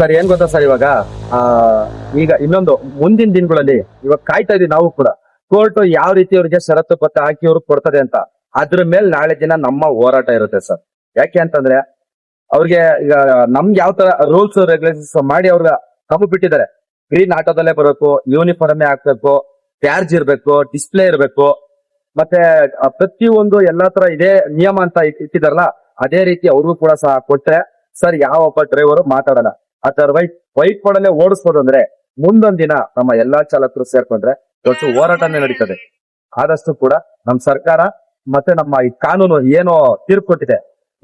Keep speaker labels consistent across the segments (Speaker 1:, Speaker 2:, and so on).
Speaker 1: Sir ಏನ್ ಗೊತ್ತಾ sir ಇವಾಗ ಆ ಈಗ ಇನ್ನೊಂದು ಮುಂದಿನ ದಿನಗಳಲ್ಲಿ ಇವಾಗ ಕಾಯ್ತಾ ಇದೀವಿ ನಾವು ಕೂಡ ಕೋರ್ಟ್ ಯಾವ ರೀತಿ ಅವ್ರಿಗೆ ಷರತ್ತು ಪತ್ರ ಹಾಕಿ ಅವ್ರಿಗೆ ಕೊಡ್ತದೆ ಅಂತ ಅದ್ರ ಮೇಲೆ ನಾಳೆ ದಿನ ನಮ್ಮ ಹೋರಾಟ ಇರುತ್ತೆ ಸರ್. ಯಾಕೆ ಅಂತಂದ್ರೆ ಅವ್ರಿಗೆ ಈಗ ನಮ್ಗೆ ಯಾವ ತರ ರೂಲ್ಸ್ ರೆಗ್ಯುಲೇಷನ್ಸ್ ಮಾಡಿ ಅವ್ರಿಗೆ ಕಮ್ಮಿ ಬಿಟ್ಟಿದ್ದಾರೆ. ಗ್ರೀನ್ ಆಟೋದಲ್ಲೇ ಬರಬೇಕು, ಯೂನಿಫಾರ್ಮೇ ಹಾಕ್ಬೇಕು, ಟ್ಯಾರ್ಜ್ ಇರ್ಬೇಕು, ಡಿಸ್ಪ್ಲೇ ಇರ್ಬೇಕು, ಮತ್ತೆ ಪ್ರತಿಯೊಂದು ಎಲ್ಲಾ ತರ ಇದೇ ನಿಯಮ ಅಂತ ಇಟ್ಟಿದಾರಲ್ಲ ಅದೇ ರೀತಿ ಅವ್ರಿಗೂ ಕೂಡ ಸಹ ಕೊಟ್ರೆ ಸರ್ ಯಾವೊಬ್ಬ ಡ್ರೈವರ್ ಮಾತಾಡಲ್ಲ. ಅದರ್ವೈಸ್ ವೈಟ್ ಬೋರ್ಡಲ್ಲೇ ಓಡಿಸ್ಬೋದು ಅಂದ್ರೆ ಮುಂದೊಂದ್ ದಿನ ನಮ್ಮ ಎಲ್ಲಾ ಚಾಲಕರು ಸೇರ್ಕೊಂಡ್ರೆ ದೊಡ್ಡ ಹೋರಾಟನೇ ನಡೀತದೆ. ಆದಷ್ಟು ಕೂಡ ನಮ್ ಸರ್ಕಾರ ಮತ್ತೆ ನಮ್ಮ ಈ ಕಾನೂನು ಏನೋ ತೀರ್ಪು ಕೊಟ್ಟಿದೆ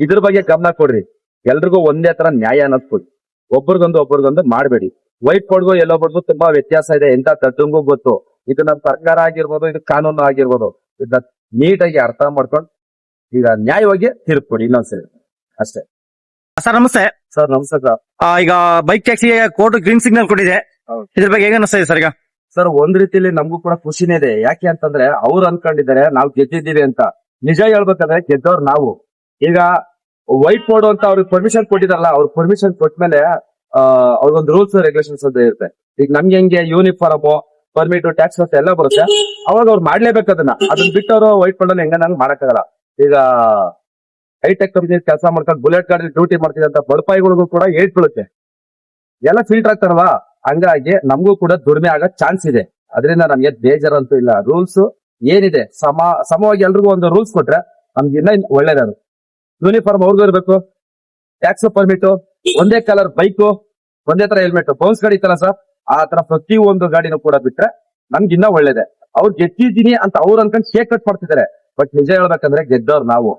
Speaker 1: ಇದ್ರ ಬಗ್ಗೆ ಗಮನ ಕೊಡ್ರಿ. ಎಲ್ರಿಗೂ ಒಂದೇ ತರ ನ್ಯಾಯ ಅನ್ನೋದು ಕೊಡಿ, ಒಬ್ರಿಗೊಂದು ಮಾಡಬೇಡಿ. ವೈಟ್ ಬೋರ್ಡ್ಗೂ ಎಲ್ಲೋ ಬೋರ್ಡ್ಗೂ ತುಂಬಾ ವ್ಯತ್ಯಾಸ ಇದೆ, ಎಂತ ತಡ್ಡಂಗೂ ಗೊತ್ತು. ಇದು ನಮ್ಮ ಸರ್ಕಾರ ಆಗಿರ್ಬೋದು, ಇದು ಕಾನೂನು ಆಗಿರ್ಬೋದು, ಇದನ್ನ ನೀಟಾಗಿ ಅರ್ಥ ಮಾಡ್ಕೊಂಡು ಈಗ ನ್ಯಾಯವಾಗಿ ತೀರ್ಪು ಕೊಡಿ ಇನ್ನೊಂದ್ಸರಿ ಅಷ್ಟೇ.
Speaker 2: ಸರ್ ನಮಸ್ತೆ.
Speaker 1: ಸರ್ ನಮಸ್ತೆ ಸರ್.
Speaker 2: ಈಗ ಬೈಕ್ ಟ್ಯಾಕ್ಸಿಗೆ ಕೋರ್ಟ್ ಗ್ರೀನ್ ಸಿಗ್ನಲ್ ಕೊಟ್ಟಿದೆ, ಇದ್ರ ಬಗ್ಗೆ ಹೇಗೆ ಅನಿಸ್ತಾ ಇದೆ ಸರ್? ಈಗ
Speaker 1: ಸರ್ ಒಂದ್ ರೀತಿಲಿ ನಮಗೂ ಕೂಡ ಖುಷಿನೇ ಇದೆ. ಯಾಕೆ ಅಂತಂದ್ರೆ ಅವ್ರು ಅನ್ಕೊಂಡಿದ್ದಾರೆ ನಾವು ಗೆದ್ದಿದ್ದೀವಿ ಅಂತ. ನಿಜ ಹೇಳ್ಬೇಕಂದ್ರೆ ಗೆದ್ದವ್ರು ನಾವು. ಈಗ ವೈಟ್ ಬೋರ್ಡ್ ಅಂತ ಅವ್ರಿಗೆ ಪರ್ಮಿಷನ್ ಕೊಟ್ಟಿದಾರಲ್ಲ, ಅವ್ರ ಪರ್ಮಿಷನ್ ಕೊಟ್ಮೇಲೆ ಅವ್ರಿಗೊಂದು ರೂಲ್ಸ್ ರೆಗ್ಯುಲೇಷನ್ಸ್ ಅಂತ ಇರುತ್ತೆ. ಈಗ ನಮ್ಗೆ ಹೆಂಗೆ ಯೂನಿಫಾರ್ಮ್, ಪರ್ಮಿಟ್, ಟ್ಯಾಕ್ಸ್ ಅಂತ ಎಲ್ಲ ಬರುತ್ತೆ, ಅವಾಗ ಅವ್ರು ಮಾಡ್ಲೇಬೇಕು ಅದನ್ನ ಬಿಟ್ಟು ಅವರು ವೈಟ್ ಬೋರ್ಡ್ ಅಲ್ಲಿ ಹೆಂಗ ನಂಗೆ ಮಾಡಕ್ಕಾಗಲ್ಲ. ಈಗ ಹೈಟೆಕ್ ಕಂಪನಿ ಕೆಲಸ ಮಾಡ್ಕೊಂಡು ಬುಲೆಟ್ ಗಾಡಿ ಡ್ಯೂಟಿ ಮಾಡ್ತಿದ್ದಂತ ಬಡಪಾಯಿಗಳಿಗೂ ಕೂಡ ಏಟ್ ಬೀಳುತ್ತೆ, ಎಲ್ಲ ಫಿಲ್ಟರ್ ಆಗ್ತಾರಲ್ವಾ. ಹಂಗಾಗಿ ನಮಗೂ ಕೂಡ ದುಡಿಮೆ ಆಗೋ ಚಾನ್ಸ್ ಇದೆ. ಅದರಿಂದ ನಮ್ಗೆ ಬೇಜಾರಂತೂ ಇಲ್ಲ. ರೂಲ್ಸ್ ಏನಿದೆ ಸಮವಾಗಿ ಎಲ್ರಿಗೂ ಒಂದು ರೂಲ್ಸ್ ಕೊಟ್ರೆ ನಮ್ಗೆ ಇನ್ನ ಒಳ್ಳೇದದು. ಯೂನಿಫಾರ್ಮ್ ಅವ್ರಿಗೂ ಇರ್ಬೇಕು, ಟ್ಯಾಕ್ಸ್ ಪರ್ಮಿಟ್, ಒಂದೇ ಕಲರ್ ಬೈಕು, ಒಂದೇ ತರ ಹೆಲ್ಮೆಟ್. ಬೌನ್ಸ್ ಗಾಡಿ ಇತ್ತಲ್ಲ ಸರ್, ಆ ತರ ಪ್ರತಿಯೊಂದು ಗಾಡಿನೂ ಕೂಡ ಬಿಟ್ರೆ ನಮ್ಗಿನ್ನ ಒಳ್ಳೇದೆ. ಅವ್ರು ಗೆದ್ದಿದ್ದೀನಿ ಅಂತ ಅವ್ರು ಅನ್ಕೊಂಡು ಶೇಕ್ ಕಟ್ ಮಾಡ್ತಿದ್ದಾರೆ. ಬಟ್ ನಿಜ ಹೇಳ್ಬೇಕಂದ್ರೆ ಗೆದ್ದವ್ರು ನಾವು.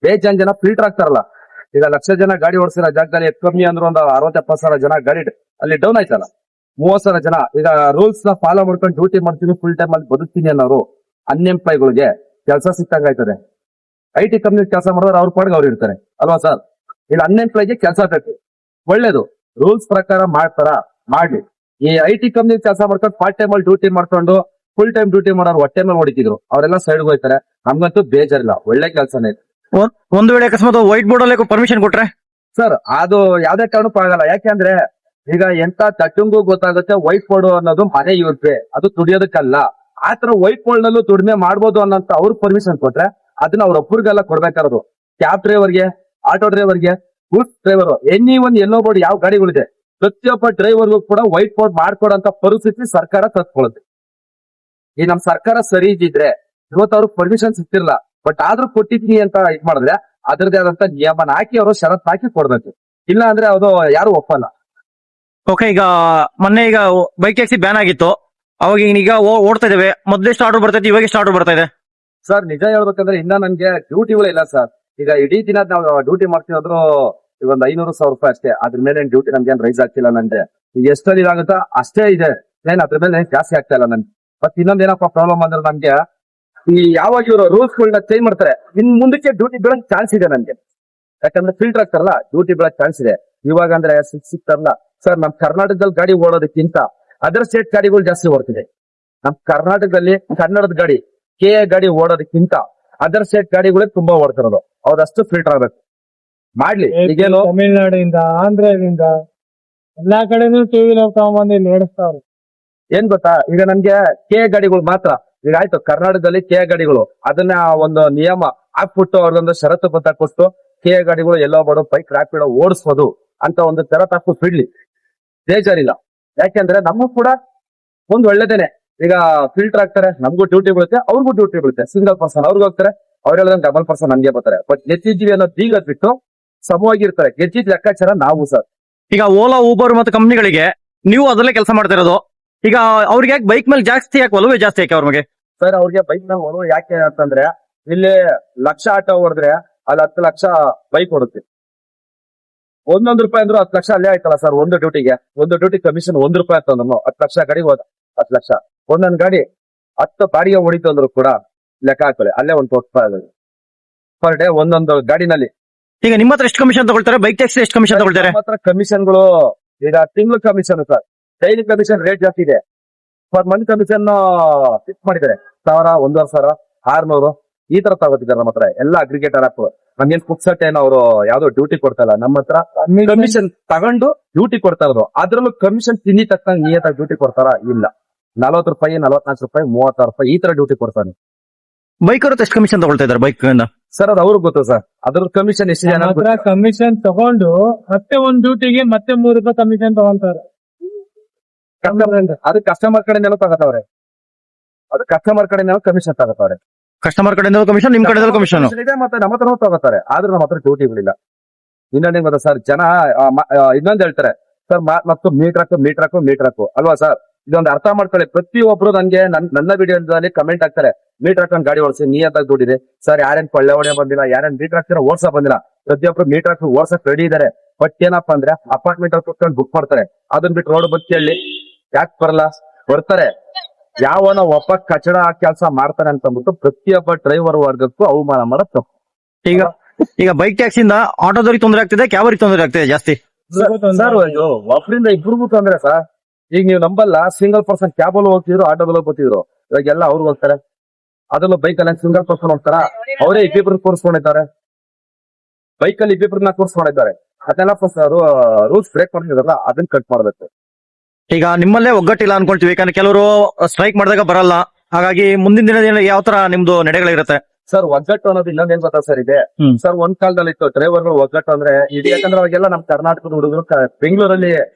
Speaker 1: ಬೇಜಾನ್ ಜನ ಫಿಲ್ಟರ್ ಆಗ್ತಾರಲ್ಲ, ಈಗ ಲಕ್ಷ ಜನ ಗಾಡಿ ಓಡಿಸಿರೋ ಜಾಗದಲ್ಲಿ ಕಮ್ಮಿ ಅಂದ್ರೆ ಒಂದು 60-70 ಜನ ಗಾಡಿ ಅಲ್ಲಿ ಡೌನ್ ಆಯ್ತಲ್ಲ, 30,000 ಜನ ಈಗ ರೂಲ್ಸ್ ನ ಫಾಲೋ ಮಾಡ್ಕೊಂಡು ಡ್ಯೂಟಿ ಮಾಡ್ತೀನಿ, ಫುಲ್ ಟೈಮ್ ಅಲ್ಲಿ ಬದುಕ್ತೀನಿ ಅನ್ನೋರು ಅನ್ಎಂಪ್ಲಾಯ್ಗಳಿಗೆ ಕೆಲಸ ಸಿಕ್ಕಂಗ ಆಯ್ತದೆ. IT ಕಂಪ್ನಿ ಕೆಲಸ ಮಾಡಿದ್ರೆ ಅವ್ರ ಪಾಡ್ಗೆ ಅವ್ರು ಇರ್ತಾರೆ ಅಲ್ವಾ ಸರ್. ಇಲ್ಲಿ ಅನ್ಎಂಪ್ಲಾಯ್ಗೆ ಕೆಲಸ ಬೇಕು, ಒಳ್ಳೇದು. ರೂಲ್ಸ್ ಪ್ರಕಾರ ಮಾಡ್ತಾರ ಮಾಡ್ಲಿ. ಈ IT ಕಂಪ್ನಿ ಕೆಲಸ ಮಾಡ್ಕೊಂಡು ಪಾರ್ಟ್ ಟೈಮ್ ಅಲ್ಲಿ ಡ್ಯೂಟಿ ಮಾಡ್ಕೊಂಡು ಫುಲ್ ಟೈಮ್ ಡ್ಯೂಟಿ ಮಾಡೋರು ಹೊಟ್ಟೆ ಮೇಲೆ ಹೊಡಿತಿದ್ರು, ಅವರೆಲ್ಲ ಸೈಡ್ಗೆ ಹೋಗ್ತಾರೆ. ನಮ್ಗಂತೂ ಬೇಜಾರಿಲ್ಲ, ಒಳ್ಳೆ ಕೆಲಸನೇ ಇದೆ.
Speaker 2: ಒಂದು ವೇಳೆ ಅಕಸ್ಮಾತ್ ವೈಟ್ ಬೋರ್ಡ್ ಅಲ್ಲಿ ಪರ್ಮಿಷನ್ ಕೊಟ್ರೆ
Speaker 1: ಸರ್ ಅದು ಯಾವ್ದೇ ಕಾರಣಕ್ಕೂ ಆಗಲ್ಲ. ಯಾಕೆಂದ್ರೆ ಈಗ ಎಂತ ತಟ್ಟಂಗೂ ಗೊತ್ತಾಗುತ್ತೆ ವೈಟ್ ಬೋರ್ಡ್ ಅನ್ನೋದು ಮನೆ ಯೂಸ್ಗೆ, ಅದು ದುಡಿಯೋದಕ್ಕಲ್ಲ. ಆತರ ವೈಟ್ ಬೋರ್ಡ್ ನಲ್ಲೂ ದುಡಿಮೆ ಮಾಡ್ಬೋದು ಅನ್ನೋಂತ ಅವ್ರಿಗೆ ಪರ್ಮಿಷನ್ ಕೊಟ್ರೆ ಅದನ್ನ ಅವ್ರ ಒಬ್ಬರಿಗೆಲ್ಲ ಕೊಡ್ಬೇಕಾರದು. ಕ್ಯಾಬ್ ಡ್ರೈವರ್ಗೆ, ಆಟೋ ಡ್ರೈವರ್ಗೆ, ಗೂಡ್ಸ್ ಡ್ರೈವರ್, ಎಲ್ಲೋ ಬೋರ್ಡ್ ಯಾವ ಗಾಡಿಗಳಿದೆ ಪ್ರತಿಯೊಬ್ಬ ಡ್ರೈವರ್ಗೂ ಕೂಡ ವೈಟ್ ಬೋರ್ಡ್ ಮಾಡ್ಕೊಡಂತ ಪರಿಸ್ಥಿತಿ ಸರ್ಕಾರ ತತ್ಕೊಳ್ಳುತ್ತೆ. ಈ ನಮ್ ಸರ್ಕಾರ ಸರಿ ಇದ್ದಿದ್ರೆ ಇವತ್ತು ಅವ್ರಿಗೆ ಪರ್ಮಿಷನ್ ಸಿಗ್ತಿರ್ಲಿಲ್ಲ. ಬಟ್ ಆದ್ರೂ ಕೊಟ್ಟಿದ್ದೀನಿ ಅಂತ ಇದ್ ಮಾಡಿದ್ರೆ ಅದ್ರದೇ ಆದಂತ ನಿಯಮನ ಹಾಕಿ ಅವರು ಷರತ್ ಹಾಕಿ ಕೊಡ್ಬೇಕು. ಇಲ್ಲ ಅಂದ್ರೆ ಅದು ಯಾರು ಒಪ್ಪಲ್ಲ.
Speaker 2: ಓಕೆ, ಈಗ ಮೊನ್ನೆ ಈಗ ಬೈಕ್ ಟ್ಯಾಕ್ಸಿ ಬ್ಯಾನ್ ಆಗಿತ್ತು, ಅವಾಗ ಈಗ ಓಡ್ತಾ ಇದಾವೆ. ಮೊದಲೆಷ್ಟು ಆರ್ಡರ್ ಬರ್ತಾ ಇದೆ, ಇವಾಗ ಎಷ್ಟು ಆರ್ಡರ್ ಬರ್ತಾ ಇದೆ?
Speaker 1: ಸರ್ ನಿಜ ಹೇಳ್ಬೇಕಂದ್ರೆ ಇನ್ನ ನನ್ಗೆ ಡ್ಯೂಟಿಗಳು ಇಲ್ಲ ಸರ್. ಈಗ ಇಡೀ ದಿನ ನಾವು ಡ್ಯೂಟಿ ಮಾಡ್ತೀವಿ ಈಗ ಒಂದು 500,000 ರೂಪಾಯಿ ಅಷ್ಟೇ. ಅದ್ರ ಮೇಲೆ ಡ್ಯೂಟಿ ನಮ್ಗೆ ರೈಸ್ ಆಗ್ತಿಲ್ಲ. ನನ್ಗೆ ಈಗ ಎಷ್ಟಲ್ಲಿ ಇದಾಗುತ್ತಾ ಅಷ್ಟೇ ಇದೆ, ಅದ್ರ ಮೇಲೆ ಜಾಸ್ತಿ ಆಗ್ತಾ ಇಲ್ಲ ನನ್ಗೆ. ಮತ್ ಇನ್ನೊಂದೇನಪ್ಪ ಪ್ರಾಬ್ಲಮ್ ಅಂದ್ರೆ ನನ್ಗೆ ಈ ಯಾವಾಗ ಇವರು ರೂಲ್ಸ್ ಗಳನ್ನ ಚೇಂಜ್ ಮಾಡ್ತಾರೆ ಇನ್ ಮುಂದಕ್ಕೆ ಡ್ಯೂಟಿ ಬೀಳಕ್ ಚಾನ್ಸ್ ಇದೆ ನನ್ಗೆ. ಯಾಕಂದ್ರೆ ಫಿಲ್ಟರ್ ಆಗ್ತಾರಲ್ಲ, ಡ್ಯೂಟಿ ಬೀಳಕ್ ಚಾನ್ಸ್ ಇದೆ. ಇವಾಗ ಅಂದ್ರೆ ಸಿಕ್ತಾರಲ್ಲ ಸರ್, ನಮ್ ಕರ್ನಾಟಕದಲ್ಲಿ ಗಾಡಿ ಓಡೋದಕ್ಕಿಂತ ಅದರ್ ಸ್ಟೇಟ್ ಗಾಡಿಗಳು ಜಾಸ್ತಿ ಓಡ್ತಿದೆ. ನಮ್ ಕರ್ನಾಟಕದಲ್ಲಿ ಕನ್ನಡದ ಗಾಡಿ, KA ಗಾಡಿ ಓಡೋದಕ್ಕಿಂತ ಅದರ್ ಸ್ಟೇಟ್ ಗಾಡಿಗಳೇ ತುಂಬಾ ಓಡ್ತಿರೋದು. ಅವ್ರಷ್ಟು ಫಿಲ್ಟರ್ ಆಗ್ಬೇಕು ಮಾಡ್ಲಿ. ಈಗೇನು
Speaker 3: ತಮಿಳ್ನಾಡಿಂದ, ಆಂಧ್ರದಿಂದ ಎಲ್ಲಾ ಕಡೆನೂ TV ತಗೊಂಬಂದು ನಡೆಸ್ತಾವ್ರು.
Speaker 1: ಏನ್ ಗೊತ್ತಾ, ಈಗ ನಮ್ಗೆ KA ಗಾಡಿಗಳು ಮಾತ್ರ. ಈಗ ಆಯ್ತು ಕರ್ನಾಟಕದಲ್ಲಿ KA ಗಾಡಿಗಳು ಅದನ್ನ ಒಂದು ನಿಯಮ ಹಾಕ್ಬಿಟ್ಟು ಅವ್ರದೊಂದು ಷರತ್ತು ಪತ್ರ ಕೊಟ್ಟು KA ಗಾಡಿಗಳು ಎಲ್ಲೋ ಬಡೋ ಬೈಕ್ ರ್ಯಾಪಿಡೋ ಓಡಿಸ್ಬೋದು ಅಂತ ಒಂದು ಷರತ್ತು ಹಾಕ್ಬಿಟ್ಟು ಬಿಡ್ಲಿ, ಬೇಜಾರಿಲ್ಲ. ಯಾಕೆಂದ್ರೆ ನಮಗೂ ಕೂಡ ಒಂದು ಒಳ್ಳೇದೇನೆ. ಈಗ ಫಿಲ್ಟರ್ ಆಗ್ತಾರೆ, ನಮಗೂ ಡ್ಯೂಟಿ ಬೀಳುತ್ತೆ, ಅವ್ರಿಗೂ ಡ್ಯೂಟಿ ಬೀಳುತ್ತೆ. ಸಿಂಗಲ್ ಪರ್ಸನ್ ಅವ್ರಿಗೂ ಹೋಗ್ತಾರೆ, ಅವ್ರೆಲ್ಲ ಡಬಲ್ ಪರ್ಸನ್ ನಮ್ಗೆ ಬರ್ತಾರೆ. ಬಟ್ ಗೆದ್ದಿದ್ದೀವಿ ಅನ್ನೋ ಬೀಗ ಬಿಟ್ಟು ಸಮವಾಗಿರ್ತಾರೆ. ಗೆದ್ದಿದ್ ಲೆಕ್ಕಾಚಾರ ನಾವು ಸರ್.
Speaker 2: ಈಗ ಓಲಾ, ಊಬರ್ ಮತ್ತು ಕಂಪ್ನಿಗಳಿಗೆ ನೀವು ಅದರಲ್ಲೇ ಕೆಲಸ ಮಾಡ್ತಾ ಇರೋದು. ಈಗ ಅವ್ರಿಗೆ ಯಾಕೆ ಬೈಕ್ ಮೇಲೆ ಜಾಸ್ತಿ ಯಾಕೆ ಒಲವೇ ಜಾಸ್ತಿ ಯಾಕೆ ಅವ್ರ ಬಗ್ಗೆ?
Speaker 1: ಸರ್ ಅವ್ರಿಗೆ ಬೈಕ್ ಮೇಲೆ ಒಲವು ಯಾಕೆ ಅಂತಂದ್ರೆ ಇಲ್ಲಿ 1,00,000 ಆಟೋ ಹೊಡೆದ್ರೆ ಅಲ್ಲಿ 10 ಲಕ್ಷ ಬೈಕ್ ಹೊಡುತ್ತೆ. 1 ರೂಪಾಯಿ ಅಂದ್ರೂ 10 ಲಕ್ಷ ಅಲ್ಲೇ ಆಯ್ತಲ್ಲ ಸರ್. ಒಂದು ಡ್ಯೂಟಿ ಕಮಿಷನ್ 1 ರೂಪಾಯಿ ಅಂತಂದ್ರು 10 ಲಕ್ಷ ಗಾಡಿ ಹೋದ 10 ಲಕ್ಷ. ಒಂದೊಂದ್ ಗಾಡಿ 10 ಬಾಡಿಗೆ ಹೊಡಿತು ಅಂದ್ರು ಕೂಡ ಲೆಕ್ಕ ಹಾಕೊಳ್ಳಿ, ಅಲ್ಲೇ 1 ಕೋಟಿ ರೂಪಾಯಿ ಆಗೋದು ಪರ್ ಡೇ ಒಂದೊಂದು ಗಾಡಿನಲ್ಲಿ.
Speaker 2: ಈಗ ನಿಮ್ಮ ಹತ್ರ ಎಷ್ಟು ಕಮಿಷನ್ ತಗೊಳ್ತಾರೆ? ಬೈಕ್ ಟ್ಯಾಕ್ಸಿ ಎಷ್ಟು ಕಮಿಷನ್ ತಗೊಳ್ತಾರೆ?
Speaker 1: ಮಾತ್ರ ಕಮಿಷನ್ಗಳು ಈಗ ತಿಂಗಳು commission sir, daily commission rate ಜಾಸ್ತಿ ಇದೆ. ಪರ್ ಮಂತ್ ಕಮಿಷನ್ ಫಿಕ್ಸ್ ಮಾಡಿದ್ದಾರೆ 1,000, 1,500, 600 ಈ ತರ ತಗೋತಿದ್ದಾರೆ ನಮ್ಮ ಹತ್ರ ಎಲ್ಲ ಅಗ್ರಿಗೇಟರ್ ಆಪ್. ನಮ್ಗೇನ್ ಪುಕ್ಸಟ್ ಏನೋ ಅವರು ಯಾವ್ದೋ ಡ್ಯೂಟಿ ಕೊಡ್ತಾ ಇಲ್ಲ, ನಮ್ಮ ಹತ್ರ ಕಮಿಷನ್ ತಗೊಂಡು ಡ್ಯೂಟಿ ಕೊಡ್ತಾ ಇರೋದು. ಅದ್ರಲ್ಲೂ ಕಮಿಷನ್ ತಿನ್ನಿ ತಕ್ಕಂಗೆ ನಿಯತ್ತಾಗಿ ಡ್ಯೂಟಿ ಕೊಡ್ತಾರ? ಇಲ್ಲ. 40 ರೂಪಾಯಿ, 44 ರೂಪಾಯಿ, 36 ರೂಪಾಯಿ ಈ ತರ ಡ್ಯೂಟಿ ಕೊಡ್ತಾನೆ.
Speaker 2: ಬೈಕ್ ಅವ್ರ ಎಷ್ಟು ಕಮಿಷನ್ ತಗೊಳ್ತಾ ಇದಾರೆ ಬೈಕ್ ಇಂದ?
Speaker 1: ಸರ್ ಅದು ಅವ್ರಿಗೆ ಗೊತ್ತು ಸರ್, ಅದ್ರ ಕಮಿಷನ್ ಎಷ್ಟು ಜನ
Speaker 3: ಹತ್ರ ಕಮಿಷನ್ ತಗೊಂಡು ಮತ್ತೆ ಒಂದ್ ಡ್ಯೂಟಿಗೆ ಮತ್ತೆ 3 ರೂಪಾಯಿ ಕಮಿಷನ್ ತಗೊಂತಾರೆ.
Speaker 1: ಅದು ಕಸ್ಟಮರ್ ಕಡೆಯಿಂದಲೂ ತಗೋತಾವ್ರೆ, ಅದು ಕಸ್ಟಮರ್ ಕಡೆಯಿಂದಲೂ ಕಮಿಷನ್ ತಗೋತಾವ್ರೆ.
Speaker 2: ಕಸ್ಟಮರ್ ಕಡೆಯಿಂದ ಕಮಿಷನ್, ನಿಮ್ ಕಡೆಯಿಂದ ಕಮಿಷನ್
Speaker 1: ಇದೆ, ಮತ್ತೆ ನಮ್ಮ ಹತ್ರ ತಗೋತಾರೆ. ಆದ್ರೆ ನಮ್ಮ ಹತ್ರ ಡ್ಯೂಟಿಗಳಿಲ್ಲ. ಇನ್ನೊಂದೇನ್ ಗೊತ್ತಾ ಸರ್, ಜನ ಇನ್ನೊಂದ್ ಹೇಳ್ತಾರೆ ಸರ್, ಮತ್ತು ಮೀಟರ್ ಹಾಕು ಅಲ್ವಾ ಸರ್? ಇದೊಂದು ಅರ್ಥ ಮಾಡ್ಕೊಳ್ಳಿ. ಪ್ರತಿಯೊಬ್ರು ನನ್ಗೆ ನನ್ನ ವಿಡಿಯೋದಲ್ಲಿ ಕಮೆಂಟ್ ಹಾಕ್ತಾರೆ, ಮೀಟರ್ ಹಾಕೊಂಡು ಗಾಡಿ ಓಡಿಸಿ ನೀಯತ್ತಾಗಿ ದುಡ್ಡಿದೆ ಸರ್. ಯಾರೇನ್ ಕೊಳ್ಳೆ ಹೊಡೆ ಬಂದಿಲ್ಲ, ಯಾರೇನ್ ಮೀಟರ್ ಹಾಕ್ತಿರೋ ಓಡ್ಸಕ್ ಬಂದಿಲ್ಲ. ಪ್ರತಿಯೊಬ್ರು ಮೀಟರ್ ಹಾಕಿ ಓಡ್ಸಕ್ ರೆಡಿ ಇದಾರೆ. ಬಟ್ ಏನಪ್ಪಾ ಅಂದ್ರೆ ಅಪಾರ್ಟ್ಮೆಂಟ್ ಅಲ್ಲಿ ಕುತ್ಕೊಂಡು ಬುಕ್ ಮಾಡ್ತಾರೆ. ಅದನ್ನ ಬಿಟ್ಟು ರೋಡ್ ಬತ್ತಿ ಹೇಳಿ ಯಾಕೆ ಬರಲ್ಲ? ಬರ್ತಾರೆ. ಯಾವನ ಒಬ್ಬ ಕಚಡ ಕೆಲಸ ಮಾಡ್ತಾನೆ ಅಂತ ಅಂದ್ಬಿಟ್ಟು ಪ್ರತಿಯೊಬ್ಬ ಡ್ರೈವರ್ ವರ್ಗಕ್ಕೂ ಅವಮಾನ ಮಾಡೋದು ತಪ್ಪು.
Speaker 2: ಈಗ ಬೈಕ್ ಟ್ಯಾಕ್ಸಿಂದ ಆಟೋದವ್ರಿಗೆ ತೊಂದರೆ ಆಗ್ತಿದೆ, ಕ್ಯಾಬರಿಗೆ ತೊಂದರೆ ಆಗ್ತಿದೆ ಜಾಸ್ತಿ.
Speaker 1: ಸರ್ ಒಬ್ಬರಿಂದ ಇಬ್ರಿಗೂ ತೊಂದ್ರೆ ಸರ್. ಈಗ ನೀವು ನಂಬಲ್ಲ, ಸಿಂಗಲ್ ಪರ್ಸನ್ ಕ್ಯಾಬ್ ಅಲ್ಲಿ ಹೋಗ್ತಿದ್ರು, ಆಟೋದಲ್ಲಿ ಹೋಗ್ತಿದ್ರು. ಇವಾಗೆಲ್ಲ ಅವ್ರು ಹೋಗ್ತಾರೆ. ಅದರಲ್ಲೂ ಬೈಕ್ ಅಲ್ಲಿ ಸಿಂಗಲ್ ಪರ್ಸನ್ ಹೋಗ್ತಾರ, ಅವರೇ ಇಬ್ಬಿಬ್ರು ಕೂರಿಸ್ಕೊಂಡಿದ್ದಾರೆ. ಬೈಕ್ ಅಲ್ಲಿ ಇಬ್ಬಿಬ್ರನ್ನ ಕೂರಿಸ್ಕೊಂಡಿದ್ದಾರೆ. ಅದನ್ನೆಲ್ಲ ರೂಲ್ಸ್ ಬ್ರೇಕ್ ಮಾಡ್ತಿದಾರಲ್ಲ, ಅದನ್ನ ಕಟ್ ಮಾಡ್ಬೇಕು.
Speaker 2: ಈಗ ನಿಮ್ಮಲ್ಲೇ ಒಗ್ಗಟ್ಟಿಲ್ಲ ಅನ್ಕೊಳ್ತೀವಿ, ಯಾಕಂದ್ರೆ ಕೆಲವರು ಸ್ಟ್ರೈಕ್ ಮಾಡಿದಾಗ ಬರಲ್ಲ. ಹಾಗಾಗಿ ಮುಂದಿನ ದಿನ ಯಾವ ತರ ನಿಮ್ದು ನಡೆಗಳಿರುತ್ತೆ?
Speaker 1: ಸರ್ ಒಗ್ಗಟ್ಟು ಅನ್ನೋದು ಇನ್ನೊಂದೇನ್ ಗೊತ್ತಾ ಸರ್ ಇದೆ ಸರ್, ಒಂದ್ ಕಾಲದಲ್ಲಿ ಇತ್ತು ಡ್ರೈವರ್ಗಳು ಒಗ್ಗಟ್ಟು ಅಂದ್ರೆ ಇದು. ಯಾಕಂದ್ರೆ ಅವಾಗೆಲ್ಲ ನಮ್ ಕರ್ನಾಟಕದ ಹುಡುಗರು ಬೆಂಗಳೂರಲ್ಲಿ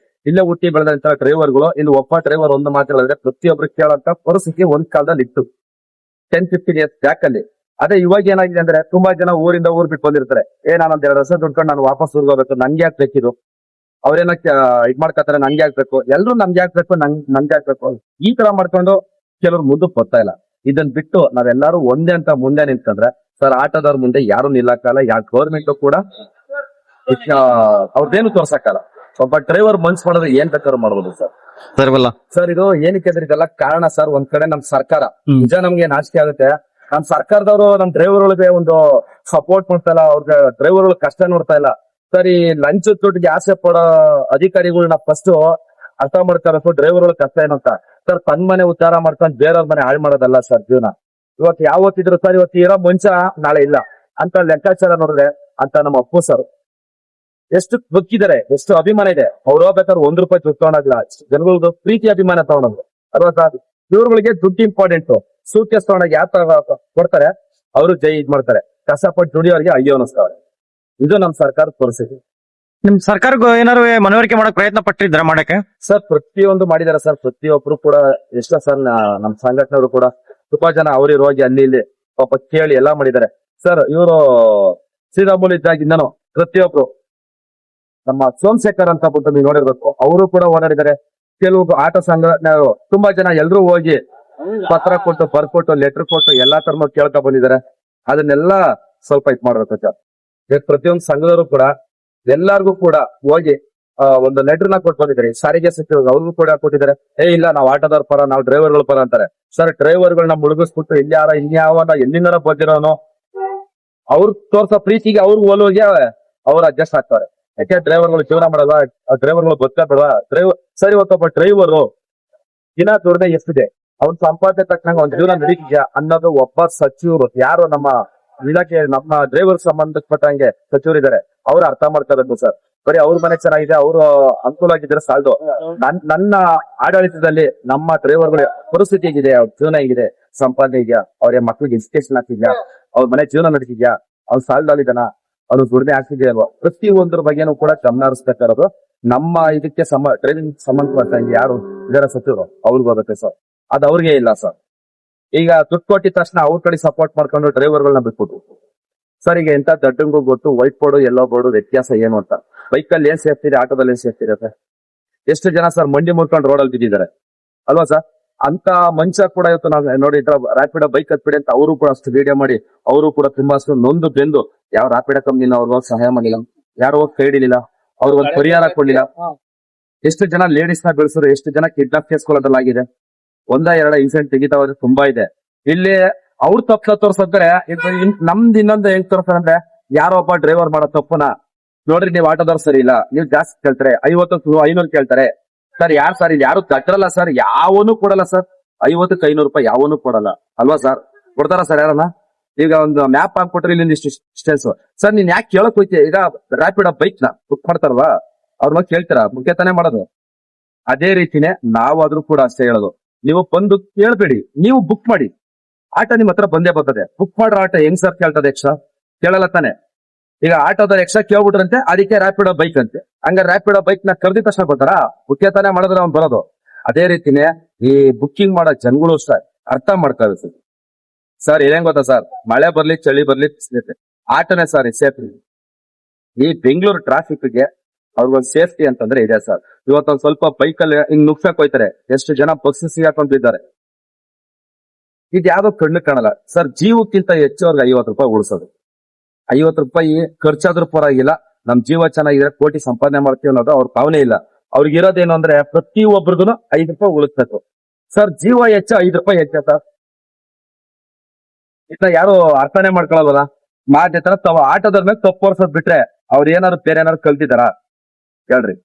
Speaker 1: ಇಲ್ಲೇ ಹುಟ್ಟಿ ಬೆಳೆದಂತ ಡ್ರೈವರ್ಗಳು, ಇಲ್ಲಿ ಒಬ್ಬ ಡ್ರೈವರ್ ಒಂದು ಮಾತು ಹೇಳಿದ್ರೆ ಪ್ರತಿಯೊಬ್ರು ಕೇಳಂತ ಪರಿಸ್ಥಿತಿ ಒಂದ್ ಕಾಲದಲ್ಲಿ ಇತ್ತು, 10-15 ಇಯರ್ಸ್ ಬ್ಯಾಕ್ ಅಲ್ಲಿ. ಅದೇ ಇವಾಗ ಏನಾಗಿದೆ ಅಂದ್ರೆ ತುಂಬಾ ಜನ ಊರಿಂದ ಊರ್ ಬಿಟ್ಟು ಬಂದಿರ್ತಾರೆ. ನಾನೊಂದ್ 2 ವರ್ಷ ದುಡ್ಕೊಂಡು ನಾನು ವಾಪಸ್ ಊರ್ಗ್ ಹೋಗ್ಬೇಕು, ನನ್ಗೆ ಯಾಕೆ ಬೇಕಿದು? ಅವ್ರೇನ ಇದ್ ಮಾಡ್ಕೊತಾರೆ, ನನ್ಗೆ ಆಗ್ಬೇಕು, ಎಲ್ರು ನಮ್ಗೆ ಆಗ್ಬೇಕು, ನನ್ಗೆ ಆಗ್ಬೇಕು, ಈ ತರ ಮಾಡ್ಕೊಂಡು ಕೆಲವ್ರು ಮುಂದಕ್ಕೆ ಬರ್ತಾ ಇಲ್ಲ. ಇದನ್ ಬಿಟ್ಟು ನಾವೆಲ್ಲರೂ ಒಂದೇ ಅಂತ ಮುಂದೆ ನಿಂತ್ಕೊಂಡ್ರೆ ಸರ್, ಆಟೋದವ್ರ ಮುಂದೆ ಯಾರು ನಿಲ್ಲಕ್ಕಲ್ಲ. ಯಾವ ಗೌರ್ಮೆಂಟ್ ಕೂಡ ಅವ್ರದ್ದೇನು ತೋರ್ಸಕ್ಕಲ್ಲ. ಒಬ್ಬ ಡ್ರೈವರ್ ಮನ್ಸ್ ಮಾಡೋದು ಏನ್ ಬೇಕಾದ್ರೂ ಮಾಡ್ಬೋದು ಸರ್. ಸರ್ ಇದು ಏನಕ್ಕೆ ಅಂದ್ರೆ ಇದೆಲ್ಲ ಕಾರಣ ಸರ್. ಒಂದ್ ಕಡೆ ನಮ್ ಸರ್ಕಾರ ನಿಜ ನಮ್ಗೆ ನಾಚಿಕೆ ಆಗುತ್ತೆ. ನಮ್ ಸರ್ಕಾರದವರು ನಮ್ ಡ್ರೈವರ್ಗಳಿಗೆ ಒಂದು ಸಪೋರ್ಟ್ ಮಾಡ್ತಾ ಇಲ್ಲ, ಅವ್ರಿಗೆ ಡ್ರೈವರ್ಗಳು ಕಷ್ಟ ನೋಡ್ತಾ ಇಲ್ಲ ಸರ್. ಈ ಲಂಚ್ ದುಡ್ಡಿಗೆ ಆಸೆ ಪಡೋ ಅಧಿಕಾರಿಗಳನ್ನ ಫಸ್ಟ್ ಅರ್ಥ ಮಾಡ್ತಾರೆ ಡ್ರೈವರ್ಗಳು ಕಷ್ಟ ಏನಂತ. ಸರ್ ತನ್ ಮನೆ ಉದ್ಧಾರ ಮಾಡ್ಕೊಂಡು ಬೇರೆಯವ್ರ ಮನೆ ಹಾಳು ಮಾಡೋದಲ್ಲ ಸರ್ ಜೀವನ. ಇವತ್ತು ಯಾವತ್ತಿದ್ರು ಸರ್, ಇವತ್ತು ಇರೋ ಮುಂಚ ನಾಳೆ ಇಲ್ಲ ಅಂತ ಲೆಕ್ಕಾಚಾರ ನೋಡಿದ್ರೆ ಅಂತ ನಮ್ಮ ಅಪ್ಪು ಸರ್ ಎಷ್ಟು ಬದುಕಿದ್ದಾರೆ, ಎಷ್ಟು ಅಭಿಮಾನ ಇದೆ. ಅವ್ರು ಹೋಗ್ಬೇಕಾದ್ರೆ 1 ರೂಪಾಯಿ ದುಡ್ಡು ತಗೊಂಡಾಗ್ಲ, ಜನಗಳದ್ದು ಪ್ರೀತಿ ಅಭಿಮಾನ ತಗೊಂಡು ಅಲ್ವಾ ಸರ್? ಇವ್ರುಗಳಿಗೆ ದುಡ್ಡು ಇಂಪಾರ್ಟೆಂಟ್. ಸೂಟ್ ಕೇಸ್ ತಗೊಂಡಾಗ ಯಾವ ಕೊಡ್ತಾರೆ, ಅವರು ಜೈ ಇದ್ ಮಾಡ್ತಾರೆ. ಕಷ್ಟಪಟ್ಟು ದುಡಿಯೋರಿಗೆ ಅಯ್ಯೋ ಅನಿಸ್ತಾವ್ರೆ. ಇದು ನಮ್ ಸರ್ಕಾರದ ಪರಿಸ್ಥಿತಿ.
Speaker 2: ನಿಮ್ ಸರ್ಕಾರಕ್ಕೆ ಏನಾದ್ರು ಮನವರಿಕೆ ಮಾಡಕ್ ಪ್ರಯತ್ನ ಪಟ್ಟಿದ್ರ ಮಾಡಕ್ಕೆ?
Speaker 1: ಸರ್ ಪ್ರತಿಯೊಂದು ಮಾಡಿದಾರೆ ಸರ್. ಪ್ರತಿಯೊಬ್ರು ಕೂಡ ಎಷ್ಟೋ ಸರ್ ನಮ್ ಸಂಘಟನೆಯವರು ಕೂಡ ತುಂಬಾ ಜನ ಅವ್ರಿಗೆ ಹೋಗಿ ಅಲ್ಲಿ ಇಲ್ಲಿ ಪಾಪ ಕೇಳಿ ಎಲ್ಲಾ ಮಾಡಿದ್ದಾರೆ ಸರ್. ಇವರು ಶ್ರೀರಾಮುಲು ಇದ್ದಾಗಿಂದನು ಪ್ರತಿಯೊಬ್ರು ನಮ್ಮ ಸೋಮಶೇಖರ್ ಅಂತ ಬಿಟ್ಟು ನೀವು ನೋಡಿರ್ಬೇಕು, ಅವರು ಕೂಡ ಓಡಾಡಿದ್ದಾರೆ. ಕೆಲವು ಆಟೋ ಸಂಘಟನೆಯವರು ತುಂಬಾ ಜನ ಎಲ್ರು ಹೋಗಿ ಪತ್ರ ಕೊಟ್ಟು ಬರ್ಕೊಟ್ಟು ಲೆಟರ್ ಕೊಟ್ಟು ಎಲ್ಲಾ ತರ ಕೇಳ್ತಾ ಬಂದಿದ್ದಾರೆ. ಅದನ್ನೆಲ್ಲ ಸ್ವಲ್ಪ ಇದ್ ಮಾಡ್ಬೇಕು ಸರ್. ಪ್ರತಿಯೊಂದು ಸಂಘದವರು ಕೂಡ ಎಲ್ಲಾರ್ಗು ಕೂಡ ಹೋಗಿ ಒಂದು ಲೆಟರ್ ನ ಕೊಟ್ಟು ಬಂದಿದ್ದಾರೆ. ಸಾರಿಗೆ ಸಚಿವರು ಅವ್ರಿಗೂ ಕೂಡ ಕೊಟ್ಟಿದ್ದಾರೆ. ಇಲ್ಲ ನಾವು ಆಟೋದವ್ರ ಪರ, ನಾವು ಡ್ರೈವರ್ಗಳ ಪರ ಅಂತಾರೆ ಸರ್. ಡ್ರೈವರ್ಗಳನ್ನ ಮುಳುಗಿಸ್ಬಿಟ್ಟು ಇನ್ಯಾವ ಎಲ್ಲಿಂದ ಬಂದಿರೋನು ಅವ್ರು ತೋರ್ಸೋ ಪ್ರೀತಿಗೆ ಅವ್ರು ಹೋಗಿ ಅವ್ರು ಅಡ್ಜಸ್ಟ್ ಆಗ್ತಾರೆ. ಯಾಕೆ ಡ್ರೈವರ್ಗಳು ಜೀವನ ಮಾಡಲ್ವಾ? ಡ್ರೈವರ್ಗಳು ಬದುಕಲ್ವಾ? ಸರಿ, ಇವತ್ತೊಬ್ಬ ಡ್ರೈವರು ದಿನ ದುಡ್ಡೆ ಎಷ್ಟಿದೆ, ಅವ್ನ ಸಂಪಾದನೆ ತಕ್ಕಂಗ ಅವ್ನ ಜೀವನ ನಡೀತಿದ್ಯಾ ಅನ್ನೋದು ಒಬ್ಬ ಸಚಿವರು, ಯಾರು ನಮ್ಮ ಇಲಾಖೆ ನಮ್ಮ ಡ್ರೈವರ್ ಸಂಬಂಧಪಟ್ಟಂಗೆ ಸಚಿವರಿದ್ದಾರೆ, ಅವ್ರು ಅರ್ಥ ಮಾಡ್ಕೋಬೇಕು ಸರ್. ಬರೀ ಅವ್ರ ಮನೆ ಚೆನ್ನಾಗಿದೆ, ಅವ್ರು ಅನುಕೂಲ ಆಗಿದ್ರೆ ಸಾಲದು. ನನ್ನ ಆಡಳಿತದಲ್ಲಿ ನಮ್ಮ ಡ್ರೈವರ್ಗಳ ಪರಿಸ್ಥಿತಿ ಹೇಗಿದೆ, ಅವ್ರ ಜೀವನ ಹೇಗಿದೆ, ಸಂಪಾದನೆ ಇದೆಯಾ, ಅವ್ರ ಮಕ್ಳಿಗೆ ಎಜುಕೇಶನ್ ಆಗ್ತಿದ್ಯಾ, ಅವ್ರ ಮನೆ ಜೀವನ ನಡೀತಿದ್ಯಾ, ಅವ್ನು ಸಾಲದಲ್ಲಿದ್ದಾನ, ಅವ್ನು ದುಡಿಮೆ ಆಗ್ತಿದ್ಯಾ ಅಲ್ವಾ? ಪ್ರತಿಯೊಂದ್ರ ಬಗ್ಗೆನೂ ಕೂಡ ಗಮನ ಹರಿಸ್ಬೇಕಾರೋದು ನಮ್ಮ ಇದಕ್ಕೆ ಟ್ರೈನಿಂಗ್ ಸಂಬಂಧಪಟ್ಟಂಗೆ ಯಾರು ಇದರ ಸಚಿವರು ಅವ್ರಿಗೆ ಹೋಗುತ್ತೆ ಸರ್. ಅದು ಅವ್ರಿಗೆ ಇಲ್ಲ ಸರ್. ಈಗ ದುಡ್ಡು ಕೊಟ್ಟಿದ ತಕ್ಷಣ ಅವ್ರ ಕಡೆ ಸಪೋರ್ಟ್ ಮಾಡ್ಕೊಂಡು ಡ್ರೈವರ್ಗಳನ್ನ ಬಿಟ್ಬಿಟ್ಟು ಸರ್, ಈಗ ಎಂತ ದಡ್ಡಂಗೂ ಗೊತ್ತು ವೈಟ್ ಬೋರ್ಡು ಎಲ್ಲೋ ಬೋರ್ಡು ವ್ಯತ್ಯಾಸ ಏನು ಅಂತ. ಬೈಕಲ್ಲಿ ಏನ್ ಸೇಫ್ಟಿ ಇದೆ, ಆಟೋದಲ್ಲಿ ಏನ್ ಸೇಫ್ಟಿ ಇರುತ್ತೆ? ಎಷ್ಟು ಜನ ಸರ್ ಮಂಡಿ ಮುರ್ಕೊಂಡು ರೋಡಲ್ಲಿ ಬಿದ್ದಿದ್ದಾರೆ ಅಲ್ವಾ ಸರ್? ಅಂತ ಮನುಷ್ಯ ಕೂಡ ಇವತ್ತು ನಾವು ನೋಡಿ ರ್ಯಾಪಿಡೋ ಬೈಕ್ ಹತ್ಬಿಡಿ ಅಂತ ಅವರು ಕೂಡ ಅಷ್ಟು ವಿಡಿಯೋ ಮಾಡಿ ಅವರು ಕೂಡ ತುಂಬಾ ಅಷ್ಟು ನೊಂದು ಬೆಂದು ಯಾವ ರ್ಯಾಪಿಡೋ ಕಂಪ್ನಿನ ಅವ್ರು ಹೋಗಿ ಸಹಾಯ ಮಾಡಿಲ್ಲ, ಯಾರು ಹೋಗಿ ಕೈ ಹಿಡಿಲಿಲ್ಲ, ಅವ್ರು ಒಂದು ಪರಿಹಾರ ಕೊಡ್ಲಿಲ್ಲ. ಎಷ್ಟು ಜನ ಲೇಡೀಸ್ ನ ಬೆಳೆಸರು, ಎಷ್ಟು ಜನ ಕಿಡ್ನಾಪ್ ಕೇಸ್ಕೊಳ್ಳೋದಲ್ಲಾಗಿದೆ. 1-2 ಇನ್ಸಿಡೆಂಟ್ ತೆಗಿತಾ ಹೋದ್ರೆ ತುಂಬಾ ಇದೆ. ಇಲ್ಲಿ ಅವ್ರು ತಪ್ಪು ತೋರ್ಸಿದ್ರೆ ನಮ್ದು ಇನ್ನೊಂದು ಹೆಂಗ್ ತೋರ್ಸ್ತಾರೆ ಅಂದ್ರೆ, ಯಾರೋ ಒಬ್ಬ ಡ್ರೈವರ್ ಮಾಡೋ ತಪ್ಪುನ ನೋಡ್ರಿ ನೀವು ಆಟೋದವ್ರು ಸರಿ ಇಲ್ಲ, ನೀವು ಜಾಸ್ತಿ ಕೇಳ್ತಾರೆ, 50-500 ಕೇಳ್ತಾರೆ ಸರ್. ಯಾರು ಸರ್ ಇಲ್ಲಿ ಯಾರು ತಟ್ಟರಲ್ಲ ಸರ್, ಯಾವನು ಕೊಡಲ್ಲ ಸರ್. 50-500 ರೂಪಾಯಿ ಯಾವನು ಕೊಡಲ್ಲ ಅಲ್ವಾ ಸರ್? ಕೊಡ್ತಾರ ಸರ್ ಯಾರನ್ನ? ಈಗ ಒಂದು ಮ್ಯಾಪ್ ಹಾಕ್ಬಿಟ್ರೆ ಇಲ್ಲಿಂದ ಇಷ್ಟು ಡಿಸ್ಟೆನ್ಸ್. ಸರ್ ನೀನ್ ಯಾಕೆ ಕೇಳಕ್ ಹೋಯ್ತೀಯ? ಈಗ ರ್ಯಾಪಿಡ್ ಬೈಕ್ ನ ಬುಕ್ ಮಾಡ್ತಾರಲ್ವಾ, ಅವ್ರನ್ನ ಕೇಳ್ತೀರಾ? ಮುಖ್ಯ ತಾನೇ ಮಾಡೋದು. ಅದೇ ರೀತಿನೇ ನಾವಾದ್ರೂ ಕೂಡ ಅಷ್ಟೇ ಹೇಳೋದು. ನೀವು ಬಂದು ಕೇಳ್ಬೇಡಿ, ನೀವು ಬುಕ್ ಮಾಡಿ. ಆಟೋ ನಿಮ್ ಹತ್ರ ಬಂದೇ ಬರ್ತದೆ. ಬುಕ್ ಮಾಡ್ರ ಆಟೋ ಹೆಂಗ್ ಸರ್ ಕೇಳ್ತದೆ ಎಕ್ಸ್ಟ್ರಾ? ಕೇಳಲ್ಲ ತಾನೆ. ಈಗ ಆಟೋದ ಎಕ್ಸ್ಟ್ರಾ ಕೇಳ್ಬಿಟ್ರಂತೆ, ಅದಕ್ಕೆ ರ್ಯಾಪಿಡೋ ಬೈಕ್ ಅಂತೆ. ಹಂಗ ರ್ಯಾಪಿಡೋ ಬೈಕ್ ನ ಕರೆದಿದ ತಕ್ಷಣ ಬರ್ತಾರ? ಮುಖ್ಯ ತಾನೇ ಮಾಡಿದ್ರೆ ಅವ್ನು ಬರೋದು. ಅದೇ ರೀತಿನೇ ಈ ಬುಕ್ಕಿಂಗ್ ಮಾಡೋ ಜನಗಳು ಅಷ್ಟೇ ಅರ್ಥ ಮಾಡ್ಕೋಬೇಕು ಸರ್. ಏನೇನ್ ಗೊತ್ತಾ ಸರ್, ಮಳೆ ಬರ್ಲಿ ಚಳಿ ಬರ್ಲಿ ಆಟೋನೇ ಸರ್ ಸೇಫ್ಟಿ. ಈ ಬೆಂಗಳೂರು ಟ್ರಾಫಿಕ್ಗೆ ಅವ್ರಿಗೊಂದು ಸೇಫ್ಟಿ ಅಂತಂದ್ರೆ ಇದೆ ಸರ್. ಇವತ್ತೊಂದ್ ಸ್ವಲ್ಪ ಬೈಕಲ್ಲಿ ಹಿಂಗ್ ನುಗ್ಸಕ್ ಹೋಯ್ತಾರೆ, ಎಷ್ಟು ಜನ ಬಸ್ ಸಿಗಾಕೊಂಡಿದ್ದಾರೆ. ಇದು ಯಾವ್ದೋ ಕಣ್ಣು ಕಾಣಲ್ಲ ಸರ್. ಜೀವಕ್ಕಿಂತ ಹೆಚ್ಚು ಅವ್ರಿಗೆ 50 ರೂಪಾಯಿ ಉಳಿಸೋದು. 50 ರೂಪಾಯಿ ಖರ್ಚಾದ್ರೂ ಪರವಾಗಿಲ್ಲ, ನಮ್ ಜೀವ ಚೆನ್ನಾಗಿದೆ, ಕೋಟಿ ಸಂಪಾದನೆ ಮಾಡ್ತೀವಿ ಅನ್ನೋದು ಅವ್ರ ಭಾವನೆ ಇಲ್ಲ. ಅವ್ರಿಗೆ ಇರೋದೇನು ಅಂದ್ರೆ ಪ್ರತಿ ಒಬ್ರಿಗೂ 5 ರೂಪಾಯಿ ಉಳಿಸ್ಬೇಕು ಸರ್. ಜೀವ ಹೆಚ್ಚು, 5 ರೂಪಾಯಿ ಹೆಚ್ಚ ಸರ್. ಇದನ್ನ ಯಾರು ಅರ್ಥನೇ ಮಾಡ್ಕೊಳಲ್ವಲ್ಲ. ಮಾತೆ ತರ ಆಟೋದ್ರ ಮೇಲೆ ತಪ್ಪು ಹೊರ್ಸೋದ್ ಬಿಟ್ರೆ ಅವ್ರು ಏನಾದ್ರು ಬೇರೆ ಏನಾದ್ರು ಕಲ್ತಿದಾರ ಹೇಳ್ರಿ?